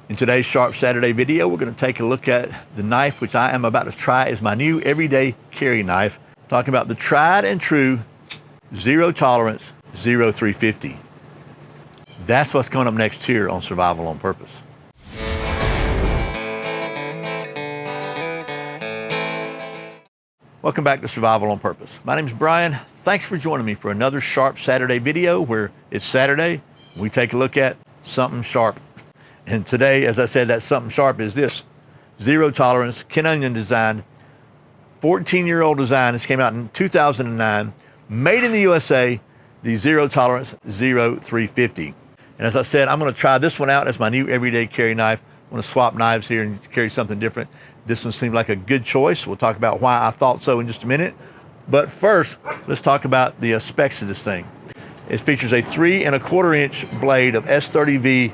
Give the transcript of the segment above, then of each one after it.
In today's Sharp Saturday video, we're going to take a look at the knife which I am about to try as my new everyday carry knife. Talking about the tried and true Zero Tolerance 0350. That's what's coming up next here on Survival on Purpose. Welcome back to Survival on Purpose. My name is Brian. Thanks for joining me for another Sharp Saturday video where it's Saturday. We take a look at something sharp. And today, as I said, that something sharp is this Zero Tolerance Ken Onion design, 14-year-old design. This came out in 2009, made in the USA, the Zero Tolerance 0350. And as I said, I'm going to try this one out as my new everyday carry knife. I'm going to swap knives here and carry something different. This one seemed like a good choice. We'll talk about why I thought so in just a minute. But first, let's talk about the specs of this thing. It features a 3 1/4 inch blade of S30V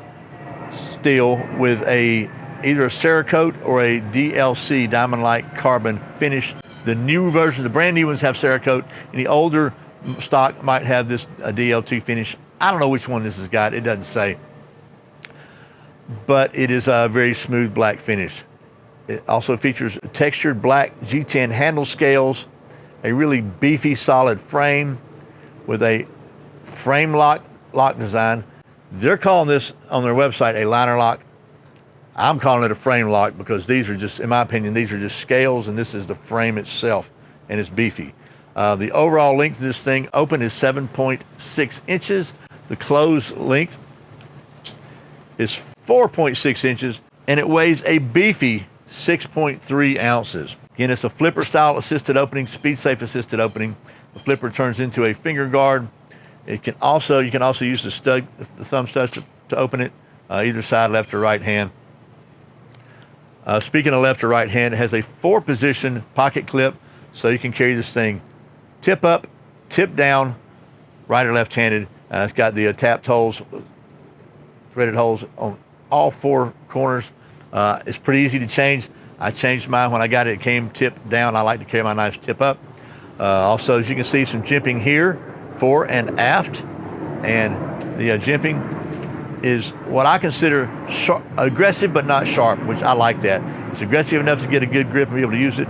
steel with either a Cerakote or a DLC, Diamond-like carbon finish. The new version, the brand new ones have Cerakote, and the older stock might have this DL2 finish. I don't know which one this has got. It doesn't say. But it is a very smooth black finish. It also features textured black G10 handle scales, a really beefy solid frame with a frame lock design. They're calling this on their website a liner lock. I'm calling it a frame lock because these are just, in my opinion, these are just scales and this is the frame itself and it's beefy. The overall length of this thing open is 7.6 inches. The closed length is 4.6 inches and it weighs a beefy 6.3 ounces. Again, it's a flipper style assisted opening, speed safe assisted opening. The flipper turns into a finger guard. You can also use the thumb studs to open it, either side, left or right hand. Speaking of left or right hand, it has a 4-position pocket clip, so you can carry this thing tip up, tip down, right or left-handed. It's got the tapped holes, threaded holes on all 4 corners. It's pretty easy to change. I changed mine when I got it. It came tip down. I like to carry my knives tip up. Also, as you can see, some jimping here, fore and aft, and the jimping is what I consider aggressive but not sharp, which I like that. It's aggressive enough to get a good grip and be able to use it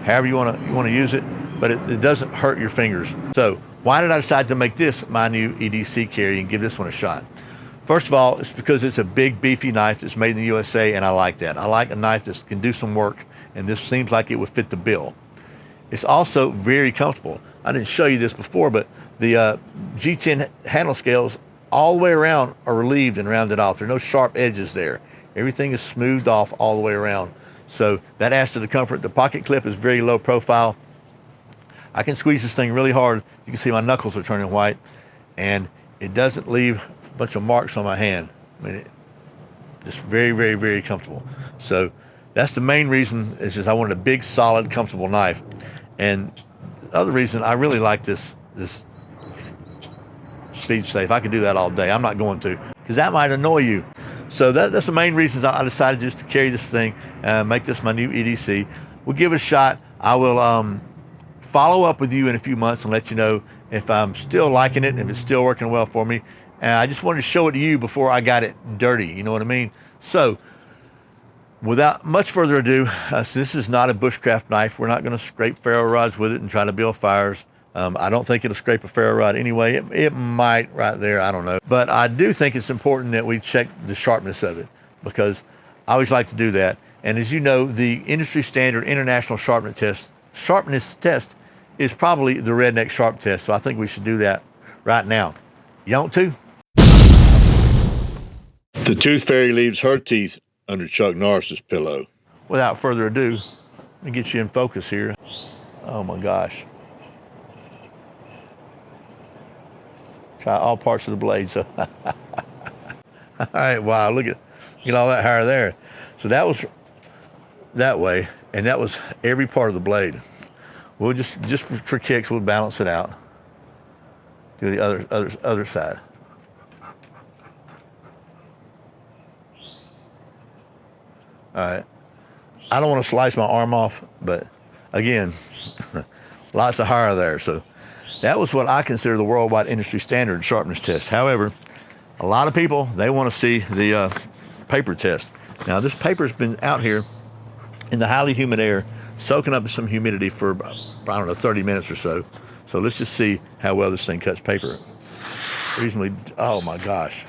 however you want to use it, but it doesn't hurt your fingers. So why did I decide to make this my new EDC carry and give this one a shot? First of all, it's because it's a big beefy knife that's made in the USA, and I like that. I like a knife that can do some work, and this seems like it would fit the bill. It's also very comfortable. I didn't show you this before, but the G10 handle scales all the way around are relieved and rounded off. There are no sharp edges there. Everything is smoothed off all the way around. So that adds to the comfort. The pocket clip is very low profile. I can squeeze this thing really hard. You can see my knuckles are turning white, and it doesn't leave a bunch of marks on my hand. I mean, it's very, very, very comfortable. So that's the main reason, is just I wanted a big, solid, comfortable knife. And the other reason I really like this speed safe. I could do that all day. I'm not going to, because that might annoy you. So that's the main reasons I decided just to carry this thing, make this my new EDC. We'll give it a shot. I will follow up with you in a few months and let you know if I'm still liking it and if it's still working well for me. And I just wanted to show it to you before I got it dirty. You know what I mean? So without much further ado, so this is not a bushcraft knife. We're not going to scrape ferro rods with it and try to build fires. I don't think it'll scrape a ferro rod anyway. It might right there, I don't know. But I do think it's important that we check the sharpness of it, because I always like to do that. And as you know, the industry standard international sharpness test is probably the Redneck Sharp test. So I think we should do that right now. You want to? The tooth fairy leaves her teeth under Chuck Norris's pillow. Without further ado, let me get you in focus here. Oh my gosh. Try all parts of the blade. So, all right, wow, look at all that hair there. So that was that way, and that was every part of the blade. We'll just for kicks, we'll balance it out. Do the other side. All right. I don't want to slice my arm off, but again, lots of hair there. So that was what I consider the worldwide industry standard sharpness test. However, a lot of people, they want to see the paper test. Now this paper's been out here in the highly humid air, soaking up some humidity for, I don't know, 30 minutes or so. So let's just see how well this thing cuts paper. Reasonably, oh my gosh.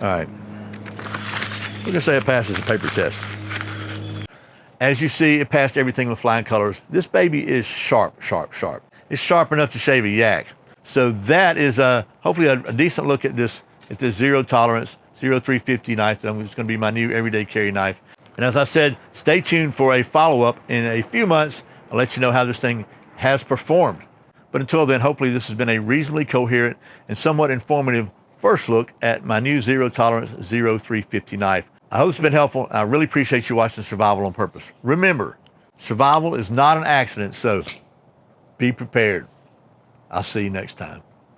All right, we're gonna say it passes the paper test. As you see, it passed everything with flying colors. This baby is sharp, sharp, sharp. It's sharp enough to shave a yak. So that is hopefully a decent look at this zero tolerance 0350 knife. It's going to be my new everyday carry knife. And as I said, stay tuned for a follow-up in a few months. I'll let you know how this thing has performed. But until then, hopefully this has been a reasonably coherent and somewhat informative first look at my new zero tolerance 0350 knife. I hope it's been helpful. I really appreciate you watching Survival on Purpose. Remember, survival is not an accident, so be prepared. I'll see you next time.